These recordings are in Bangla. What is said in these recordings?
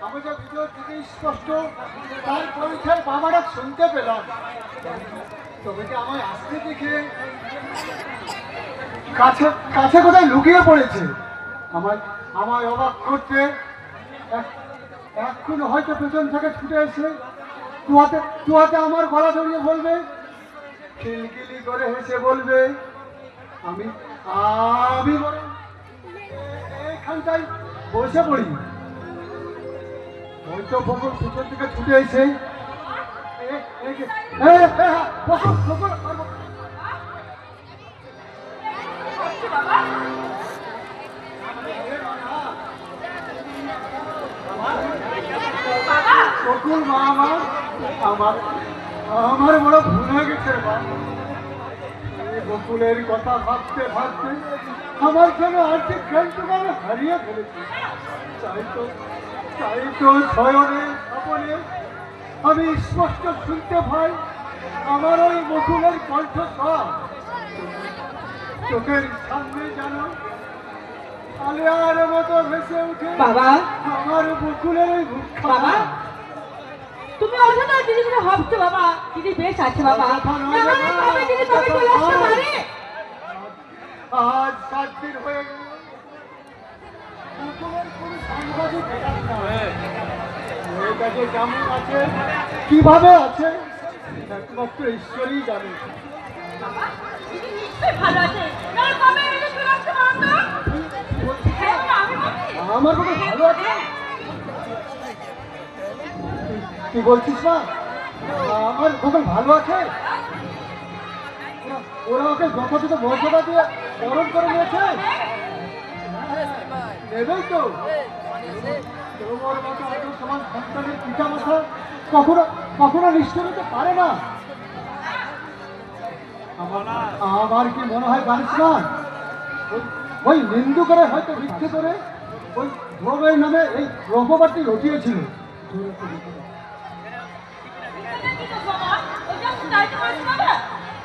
আমি যে ভিডিও থেকে স্পষ্ট তার পরিচয় বাবারা শুনতে পেলাম। তবে কি আমায় আসতে দেখে কাছে কাছে কোথায় লুকিয়ে পড়েছে আমায় অবাক করতে এখন হয়তো পেছন থেকে ছুটে এসে তুয়াতে আমার গলা ধরিয়ে বলবে, খিলখিলি করে হেসে বলবে, আমি আমি এখানটায় বসে পড়ি। হয়তো বকুল পিছন থেকে ছুটে এসে বকুল মা আমার বড় ভুল হয়ে গেছে। বকুলের কথা ভাবতে ভাবতে আমার যেন আর্থিক জ্ঞানটুকু আমি হারিয়ে ফেলেছি। তাই তো শয়নে স্বপনে আমি স্পষ্ট শুনতে পাই আমার ওই বকুলের কণ্ঠস্বর। চোখের সামনে যেন আলিয়ার মতো ভেসে উঠে বাবা আমার বকুলের বাবা। তুমি অযথা দিদি করে ভাবছো বাবা। দিদি বেশ আছে বাবা। আজ 7 দিন হয়ে গেল মেয়েটাকে কেমন আছে কিভাবে আছে একমাত্র ঈশ্বরই জানে। আমার কোনো ভালো আছে? কি বলছিস না? আমার খোকন ভালো আছে? ওরা ওকে যথাযথ মর্যাদা দিয়ে বরণ করে নিয়েছে। নেবেই তো। তোমার মতো এত সমান সন্তানের পিতা মাতা কখনো নিশ্চয় হতে পারে না। আমার কি মনে হয় জানিস না, ওই নিন্দু করে হয়তো ভিক্ষে করে ওই ধ্রুবের নামে এই রঘুবারটি রটিয়েছিল।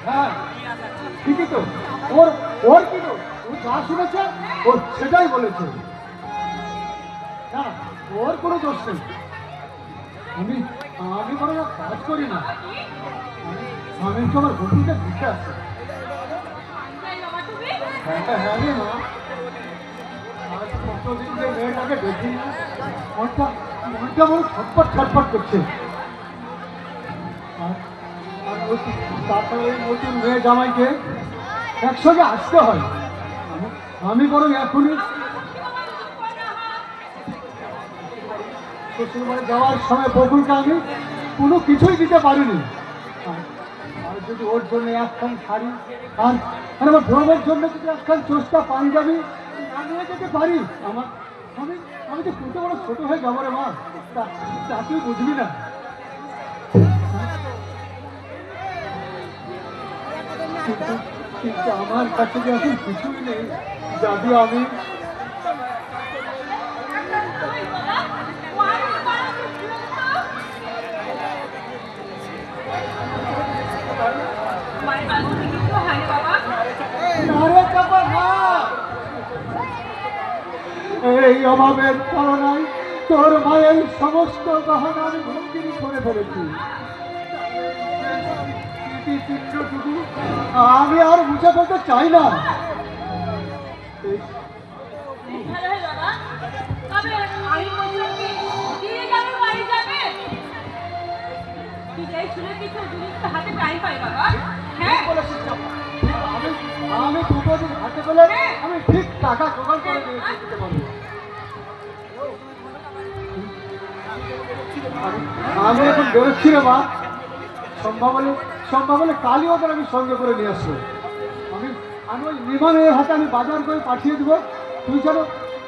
হ্যাঁ ঠিকই তো। ওর কি তো ও যা শুনেছে ও সেটাই বলেছে। না ওর কোনো দোষ নেই। আমি কোনো কাজ করি না। আমি তো আমার বন্ধুকে দিতে আসছি। হ্যাঁ রে মা, আজ কতদিন যে মেয়েটাকে দেখি মনটা মনে ছটপট করছে। তারপরে ওই নতুন মেয়ে জামাইকে একসঙ্গে আসতে হয়। আমি বরং এখনই শ্বশুরবাড়ি যাওয়ার সময় বকুলকে আমি কোনো কিছুই দিতে পারিনি। আর যদি ওর জন্য একখান শাড়ি আর আমার ধর্মের জন্য যদি একখান চোষটা পাঞ্জাবি না নিয়ে যেতে পারি আমি তো কত বড় ছোট হয়ে যাবো রে মা, তা তুই বুঝবি না। কিন্তু আমার কাছে যে এখন কিছুই নেই। যদি আমি এই অভাবের কারণায় তোর মায়ের সমস্ত গহনা আমি ভঙ্গিরি করে ফেলেছি। আমি আর মুছে ফেলতে চাই না। আমি দুটো দিন হাতে পেলে আমি ঠিক টাকা জোগাড় করে দিতে পারবো। আমি এখন বেরোচ্ছি রে মা। সম্ভব হলে কালই ওদের আমি সঙ্গে করে নিয়ে আসবো। আমি ওই নিমানের হাতে আমি বাজার করে পাঠিয়ে দেবো। তুই যেন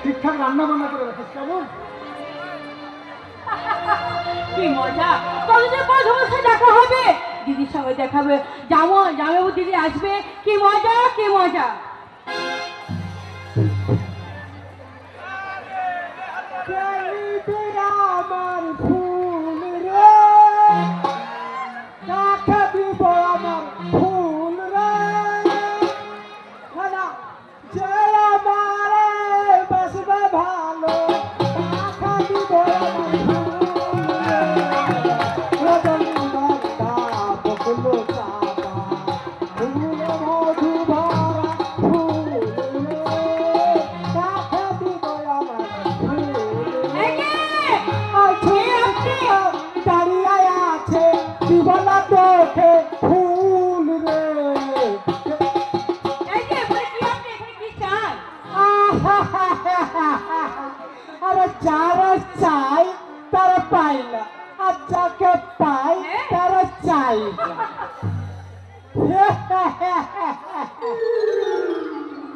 ঠিকঠাক রান্না বান্না করে রাখিস। কেমন? কি মজা! দেখা হবে, দিদির সঙ্গে দেখাবে, জামাইবাবু দিদি আসবে। কি মজা কি মজা! আমার ফুল রে দেখা দিব, আমার ফুল রে যে আমার বাসবে ভালো দেখা দিব।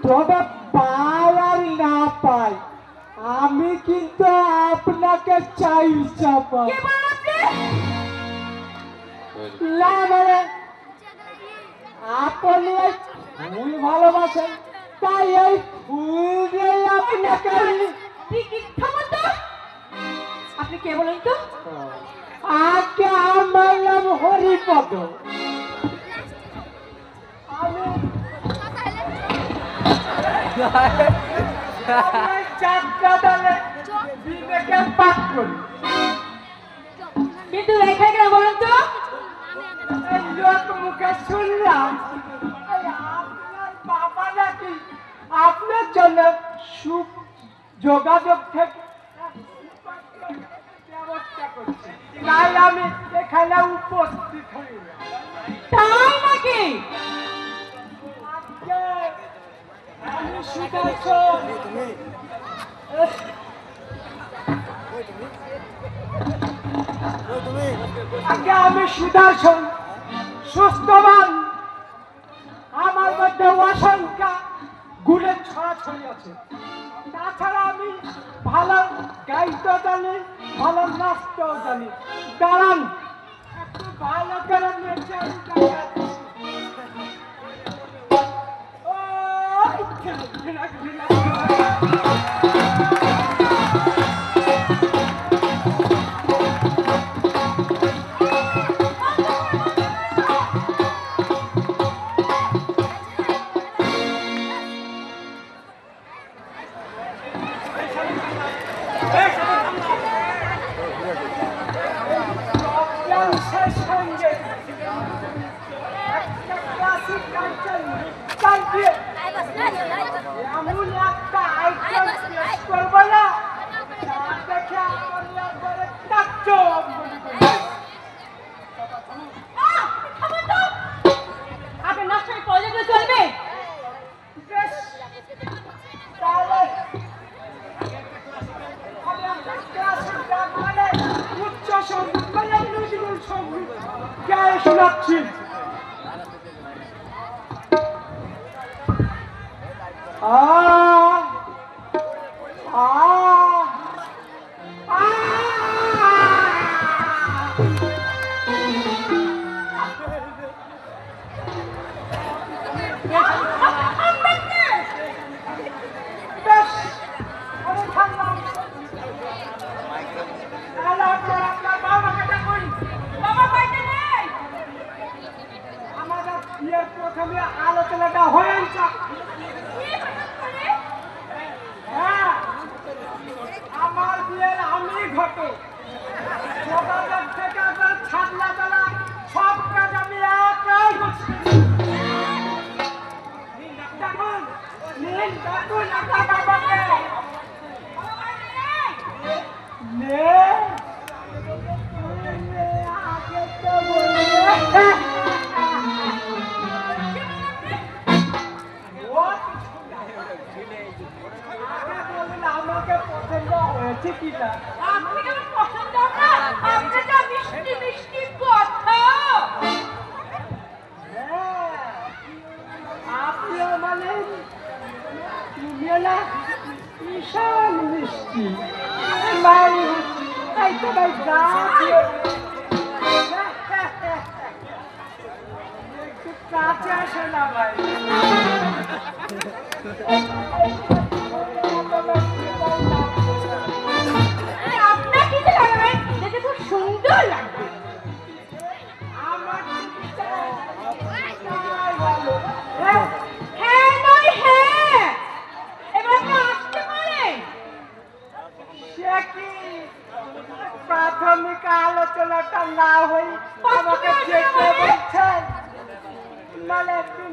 তবে পাই আর না পাই, আমি কিন্তু আপনাকে চাই চাপা। কি বলেন আপনি? না মানে আপনি এই ফুল ভালোবাসেন, তাই এই ফুল দিয়ে আপনাকে কি কি থামুন তো। আপনি কে বলেন তো? আগে আমার নাম হরিপদ। আমি যাত্রা দলে বিবেকের পাঠ করি। কিন্তু এখানে কেন বলেন তো? এই লোক মুখে শুনলাম এই আপনার বাবা নাকি আপনার জন্য যোগাযোগ থেকে ব্যবস্থা করছে, তাই আমি এখানে উপস্থিত হই। তাই নাকি? আজকে আমি সুদর্শন, আজকে আমি সুদর্শন সুস্থবান, আমার মধ্যে অসংখ্য গুণের ছড়াছড়ি আছে। তাছাড়া আমি ভালো গাইতেও জানি, ভালো নাচতেও জানি। দাঁড়ান একটু ভালো করে নেচে আমি দেখাচ্ছি। ওই, ঘৃণা, ঘৃণা, সঙ্গে একটা ক্লাসিক গান চালিয়ে এমন একটা আইটেম পেশ করবো না, তা দেখে আমার একবারে তাজ্জব মনে করি। থামুন তো। আপনি নাচের পর্যন্ত চলবে? বেশ, তাহলে আমি একটা ক্লাসিক গান মানে উচ্চ সঙ্গীত মানে নজরুল সঙ্গীত গায়ে শোনাচ্ছি। বেশ, আমি থামলাম। তাহলে আপনার বাবাকে ডাকুন। বাবা বাড়িতে নেই। আমাদের বিয়ের প্রথমে আলোচনাটা হয়ে যাক। হ্যাঁ, আমার বিয়ের আমি ঘটক, যোগাযোগ থেকে আপনার ছাদলা তোলা সব কাজ আমি একাই করছি। ডাকুন, নিন, ডাকুন আপনার বাবাকে। নে, আগে তো বললে। আমাকে পছন্দ হয়েছে কিনা? আপনি কেন পছন্দ না? আপনি যা মিষ্টি মিষ্টি কথা। হ্যাঁ, আপনিও মানে তুমিও না ভীষণ মিষ্টি। ভাই, তাই তো ভাই যা একটু কাছে আসে না ভাই। আপনার কি লাগাবেন? দেখতে খুব সুন্দর লাগবে। আমার ভালো। হ্যাঁ নয় হ্যাঁ। এবার আপনি আসতে পারেন। সে কি প্রাথমিক আলোচনাটা না হই আমাকে যেতে বলছেন? মানে একটু